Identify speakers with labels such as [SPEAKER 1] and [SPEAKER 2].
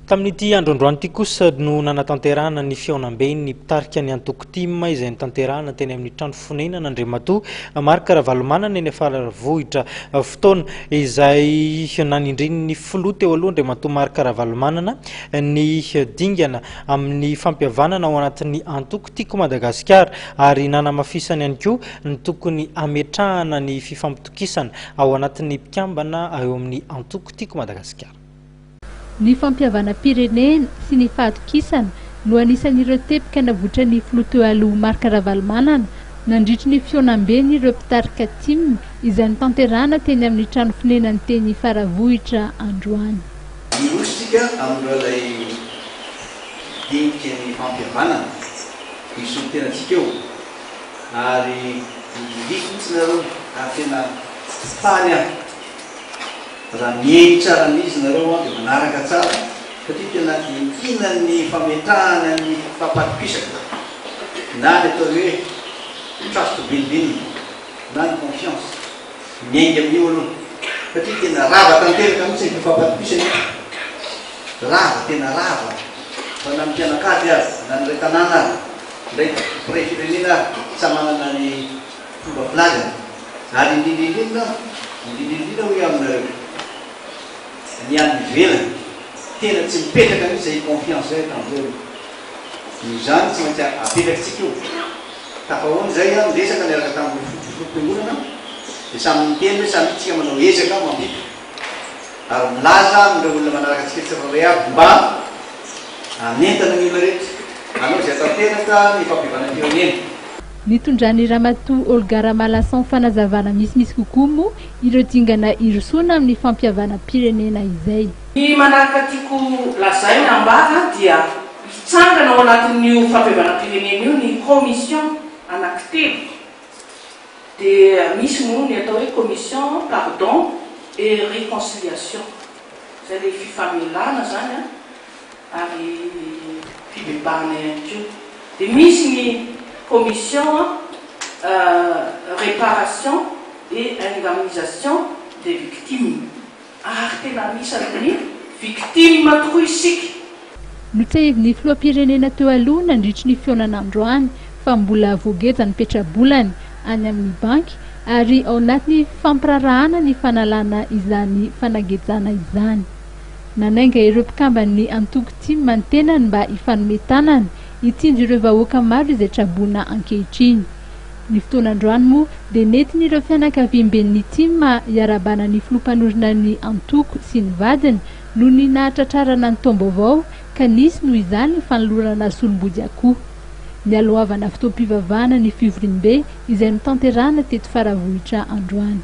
[SPEAKER 1] Tamin'ity androandroany ity kosa no nanatanterahana ny fiaonam-be ny mpitarika ny antoko Tim izay nitanterahana teny amin'ny trano fonenana Andriamatoa Marc Ravalomanana eny Faravohitra fotoana izay nanindriny ny filoha teo aloha Andriamatoa Marc Ravalomanana ny dingana amin'ny fampihavanana ao anatin'ny antoko tiako Madagasikara ary nanamafisany ihany koa ny tokony ametrahana ny fifampitokisana ao anatin'ny mpikambana eo amin'ny antoko tiako Madagasikara.
[SPEAKER 2] Ny fampihavana-pirenena sy ny fahatokisana no anisan'ireo tepika navotra ny filoha teo aloha Marc Ravalomanana nandritry ny fiaonam-beny ireo mpitarika Tim izay nitanterahana teny amin'ny trano fonenany teny Faravohitra androany.
[SPEAKER 3] Irosika amin'ireo dinika ny fampihavanana misy tenatsika eo ary vikotsy nareo ary tena faly aho raha mieny tsara n'izy nareo dia manaraka tsara satria tena inkina ny fametrahana ny fampatopisaka na ny atao hoe trust building na ny confiance miainga amin'io aloha satria tena rava tanteraka mihitsy ny fampatopisana rava tena rava fa na mpianakady azy na nyray tanàna azy ndraiky pre-firenena azy sa manana ny fomba filazana ary indrindrindrindra hoe aminareo ny any ivelany tena tsy mipetraka mihitsy zay confiance zay tamin'ireo izany tsy maintsy apetrakitsika io tafahoany zay a miresaka niaraka tamin'ny filoha-piangonana dia samy miteny hoe samy tsika manao ezaka mampita ary milaza amin'ireo olona manaraka atsika tsirairay aby mba anentana ny olona rehetra anao zay tanteraka ny fampihavanam-pirenena.
[SPEAKER 2] Nitondrany Ramatoa Olga Ramalasan fanazavana misimisy kokoa moa ireo dingana irosona amin'ny fampihavana-pirenena izay.
[SPEAKER 4] Ny manaraka tiako lazaina ambara dia hitsangana ao anatin'io fampihavana-pirenena io ny commission anankitelo dia misy moa ny atao hoe commission pardon et réconciliation zay le fifamelana zany ary fibebahana ihany koa dia misy ny commission réparation et indemnisation des victimes. Ary tena anisan'ny victime tokoa isika.
[SPEAKER 2] Notrehivin'ny filoham-pirenena teo aloha nandritry ny fiaonan'androany fa mbola voageza ny petrabolany any amin'ny banky ary ao anatin'ny fampirarahana ny fanalana izany fanagejana izany. Nanainga ireo mpikambany antoko Tim mantenany mba hifanometanana hitindry ireo vahoaka maro izay trabona ankehitriny. Ny fotoanandroany moa dia netiny ireo fianakaviam-ben'ny Tim hiarabana ny filoha-mpanorina ny antoko sy ny vadiny no ny nahatratrarana ny taom-baovao ka nisy noho izany ny fanolorana solom-body akoho. Nialohavana fotoam-pivavahana ny Fivoriam-be izay nitanterahana teto Faravohitra androany.